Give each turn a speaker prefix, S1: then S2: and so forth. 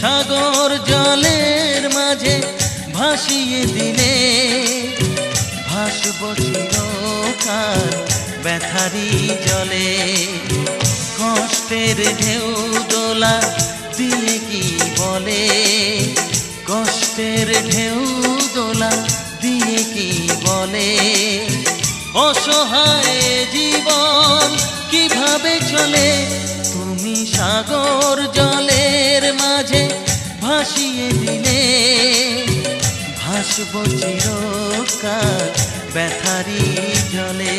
S1: সাগর জলের মাঝে ভাসিয়ে দিলে ভাসব চিরকাল ব্যথারি জলে। কষ্টের ঢেউ দোলা দিয়ে কি বলে, কষ্টের ঢেউ দোলা দিয়ে কি বলে, অসহায় জীবন কিভাবে চলে। তুমি সাগর জলের মাঝে ভাসিয়ে দিলে ভাসব চিরকাল ব্যথারি জলে।